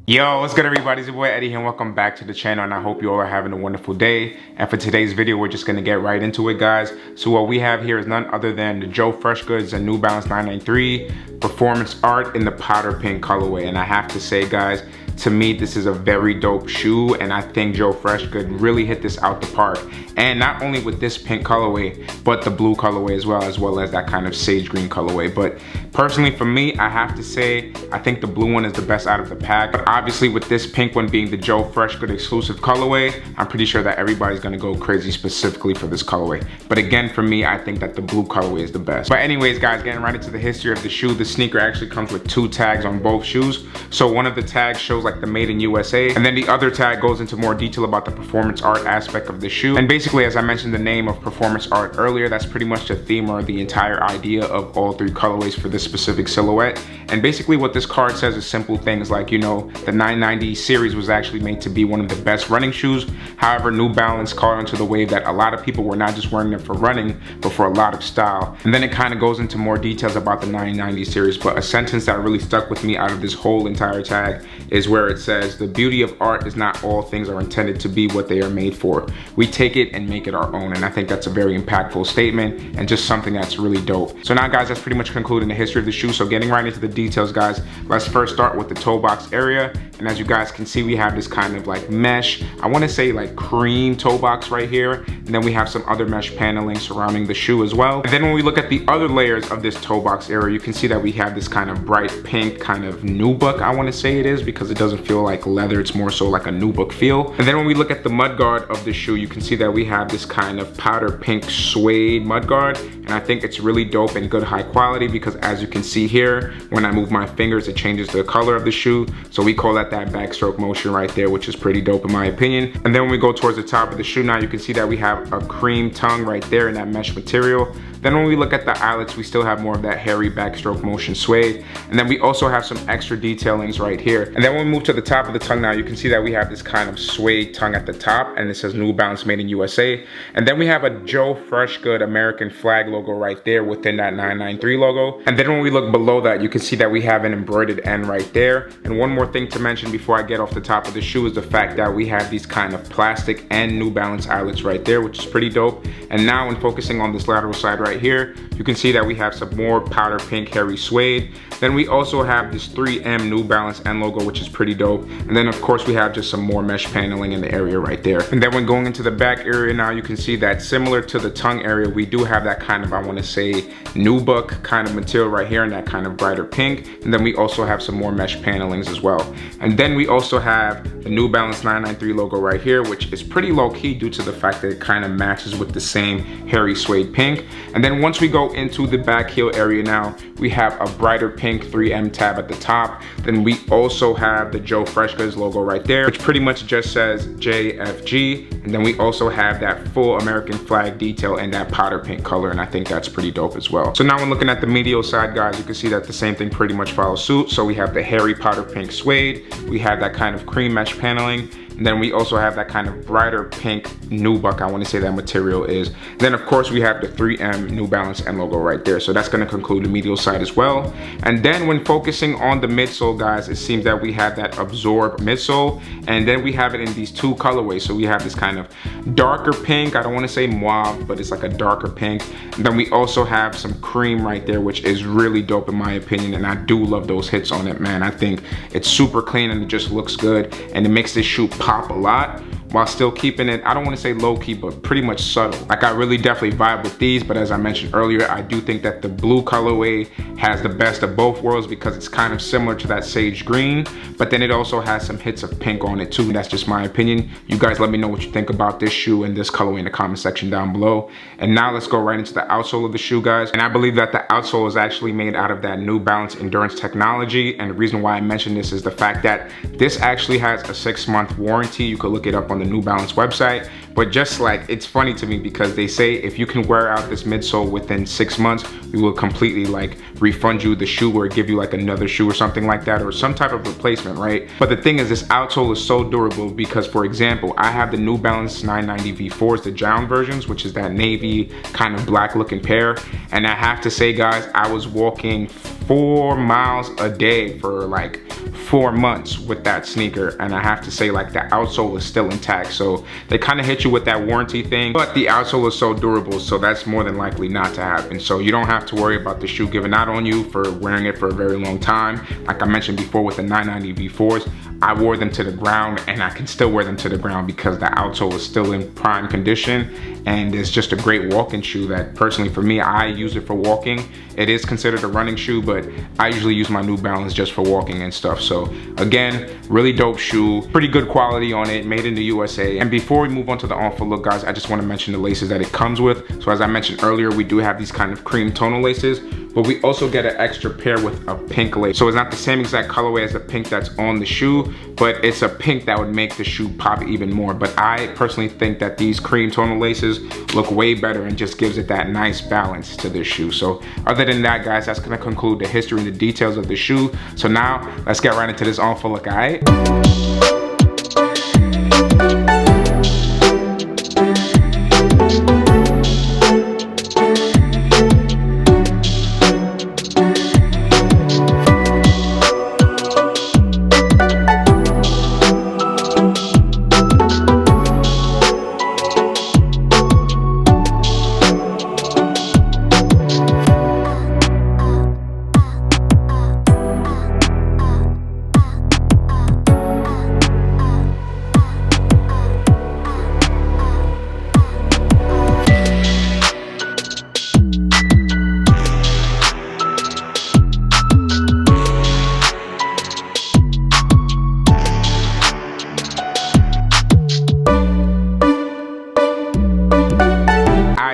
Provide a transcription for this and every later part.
Yo, what's good everybody? It's your boy Eddie here and welcome back to the channel, and I hope you all are having a wonderful day. And for today's video, we're just gonna get right into it, guys. So what we have here is none other than the Joe FreshGoods and New Balance 993 Performance Art in the powder pink colorway. And I have to say, guys, to me, this is a very dope shoe, and I think Joe FreshGoods really hit this out the park. And not only with this pink colorway, but the blue colorway as well as that kind of sage green colorway. But personally for me, I have to say, I think the blue one is the best out of the pack. But obviously with this pink one being the Joe FreshGoods exclusive colorway, I'm pretty sure that everybody's gonna go crazy specifically for this colorway. But again, for me, I think that the blue colorway is the best. But anyways, guys, getting right into the history of the shoe, the sneaker actually comes with two tags on both shoes. So one of the tags shows like the made in USA, and then the other tag goes into more detail about the performance art aspect of the shoe. And basically, as I mentioned the name of performance art earlier, that's pretty much the theme or the entire idea of all three colorways for this specific silhouette. And basically what this card says is simple things like, you know, the 990 series was actually made to be one of the best running shoes. However, New Balance caught onto the wave that a lot of people were not just wearing them for running, but for a lot of style. And then it kind of goes into more details about the 990 series, but a sentence that really stuck with me out of this whole entire tag is where it says, "The beauty of art is not all things are intended to be what they are made for. We take it and make it our own." And I think that's a very impactful statement and just something that's really dope. So now, guys, that's pretty much concluding the history of the shoe. So getting right into the details, guys, let's first start with the toe box area. And as you guys can see, we have this kind of like mesh, I want to say like cream toe box right here. And then we have some other mesh paneling surrounding the shoe as well. And then when we look at the other layers of this toe box area, you can see that we have this kind of bright pink kind of nubuck, I want to say it is, because it doesn't feel like leather, it's more so like a nubuck feel. And then when we look at the mudguard of the shoe, you can see that we have this kind of powder pink suede mudguard. And I think it's really dope and good high quality because as you can see here, when I move my fingers, it changes the color of the shoe. So we call that backstroke motion right there, which is pretty dope in my opinion. And then when we go towards the top of the shoe now, you can see that we have a cream tongue right there in that mesh material. Then when we look at the eyelets, we still have more of that hairy backstroke motion suede. And then we also have some extra detailings right here. And then when we move to the top of the tongue now, you can see that we have this kind of suede tongue at the top, and it says New Balance made in USA. And then we have a Joe FreshGoods American flag logo right there within that 993 logo. And then when we look below that, you can see that we have an embroidered N right there. And one more thing to mention before I get off the top of the shoe is the fact that we have these kind of plastic and New Balance eyelets right there, which is pretty dope. And now when focusing on this lateral side right here, you can see that we have some more powder pink hairy suede. Then we also have this 3M New Balance N logo, which is pretty dope. And then of course we have just some more mesh paneling in the area right there. And then when going into the back area now, you can see that similar to the tongue area, we do have that kind of, I want to say, nubuck kind of material right here in that kind of brighter pink. And then we also have some more mesh panelings as well. And then we also have the New Balance 993 logo right here, which is pretty low key due to the fact that it kind of matches with the same hairy suede pink. And then once we go into the back heel area now, we have a brighter pink 3M tab at the top. Then we also have the Joe FreshGoods logo right there, which pretty much just says JFG. And then we also have that full American flag detail in that powder pink color, and I think that's pretty dope as well. So now when looking at the medial side, guys, you can see that the same thing pretty much follows suit. So we have the hairy powder pink suede, we have that kind of cream mesh paneling, and then we also have that kind of brighter pink nubuck, I want to say that material is. Then of course we have the 3M New Balance N logo right there. So that's going to conclude the medial side as well. And then when focusing on the midsole, guys, it seems that we have that absorb midsole, and then we have it in these two colorways. So we have this kind of darker pink, I don't want to say mauve, but it's like a darker pink. And then we also have some cream right there, which is really dope in my opinion, and I do love those hits on it, man. I think it's super clean and it just looks good, and it makes this shoe pop a lot while still keeping it, I don't want to say low-key, but pretty much subtle. Like, I really definitely vibe with these, but as I mentioned earlier, I do think that the blue colorway has the best of both worlds because it's kind of similar to that sage green, but then it also has some hits of pink on it too. That's just my opinion. You guys let me know what you think about this shoe and this colorway in the comment section down below. And now let's go right into the outsole of the shoe, guys. And I believe that the outsole is actually made out of that New Balance endurance technology, and the reason why I mention this is the fact that this actually has a 6-month warranty. You could look it up on the New Balance website. But just like, it's funny to me because they say if you can wear out this midsole within 6 months, we will completely like refund you the shoe or give you like another shoe or something like that, or some type of replacement, right? But the thing is, this outsole is so durable because, for example, I have the New Balance 990 V4s, the down versions, which is that navy kind of black looking pair. And I have to say, guys, I was walking 4 miles a day for like 4 months with that sneaker, and I have to say, like, the outsole is still intact. So they kind of hit you with that warranty thing, but the outsole is so durable, so that's more than likely not to happen. So you don't have to worry about the shoe giving out on you for wearing it for a very long time. Like I mentioned before with the 990 V4s, I wore them to the ground, and I can still wear them to the ground because the outsole is still in prime condition, and it's just a great walking shoe that personally for me, I use it for walking. It is considered a running shoe, but I usually use my New Balance just for walking and stuff. So again, really dope shoe, pretty good quality on it, made in the USA. And before we move on to the on-foot look, guys, I just want to mention the laces that it comes with. So as I mentioned earlier, we do have these kind of cream tonal laces, but we also get an extra pair with a pink lace. So it's not the same exact colorway as the pink that's on the shoe, but it's a pink that would make the shoe pop even more. But I personally think that these cream tonal laces look way better and just gives it that nice balance to this shoe. So other than that, guys, that's gonna conclude the history and the details of the shoe. So now let's get right into this on-foot look, all right?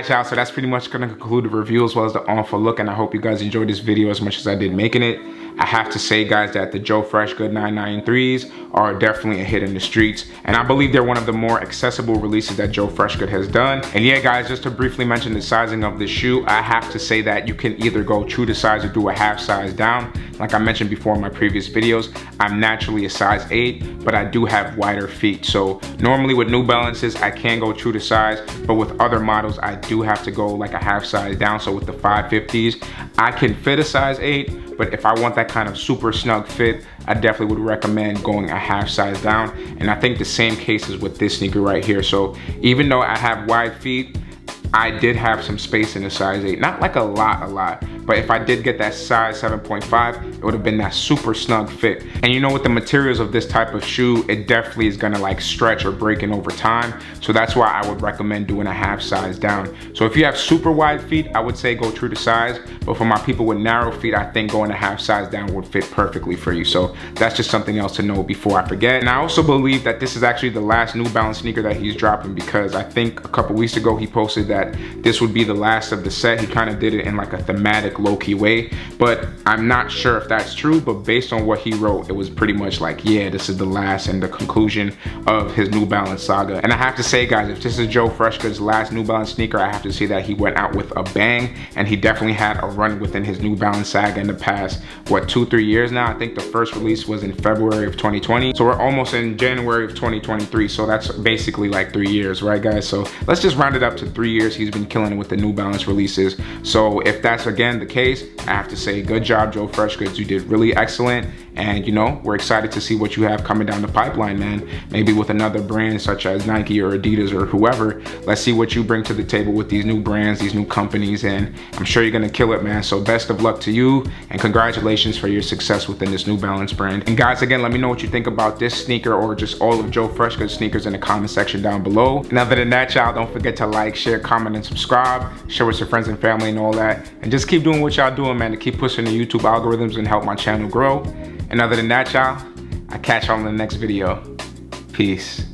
Y'all, so that's pretty much gonna conclude the review as well as the on-foot look, and I hope you guys enjoyed this video as much as I did making it. I have to say, guys, that the Joe FreshGoods 993s are definitely a hit in the streets, and I believe they're one of the more accessible releases that Joe FreshGoods has done. And yeah, guys, just to briefly mention the sizing of this shoe, I have to say that you can either go true to size or do a half size down. Like I mentioned before in my previous videos, I'm naturally a size 8, but I do have wider feet. So normally with New Balances, I can go true to size, but with other models, I do have to go like a half size down. So with the 550s, I can fit a size 8, but if I want that kind of super snug fit, I definitely would recommend going a half size down. And I think the same case is with this sneaker right here. So even though I have wide feet, I did have some space in the size 8, not like a lot, but if I did get that size 7.5, it would have been that super snug fit. And you know, with the materials of this type of shoe, it definitely is gonna like stretch or break in over time. So that's why I would recommend doing a half size down. So if you have super wide feet, I would say go true to size. But for my people with narrow feet, I think going a half size down would fit perfectly for you. So that's just something else to know before I forget. And I also believe that this is actually the last New Balance sneaker that he's dropping, because I think a couple weeks ago he posted that this would be the last of the set. He kind of did it in like a thematic low-key way, but I'm not sure if that's true. But based on what he wrote, it was pretty much like, yeah, this is the last and the conclusion of his New Balance saga. And I have to say, guys, if this is Joe FreshGoods' last New Balance sneaker, I have to say that he went out with a bang, and he definitely had a run within his New Balance saga in the past, what, 2-3 years now. I think the first release was in February of 2020, so we're almost in January of 2023, so that's basically like 3 years, right, guys? So let's just round it up to 3 years he's been killing it with the New Balance releases. So if that's again the case, I have to say good job, Joe FreshGoods. You did really excellent, and you know, we're excited to see what you have coming down the pipeline, man. Maybe with another brand such as Nike or Adidas or whoever. Let's see what you bring to the table with these new brands, these new companies, and I'm sure you're gonna kill it, man. So best of luck to you, and congratulations for your success within this New Balance brand. And guys, again, let me know what you think about this sneaker or just all of Joe FreshGoods sneakers in the comment section down below. And other than that, y'all, don't forget to like, share, comment, and subscribe. Share with your friends and family and all that. And just keep doing what y'all doing, man, to keep pushing the YouTube algorithms and help my channel grow. And other than that, y'all, I'll catch y'all in the next video. Peace.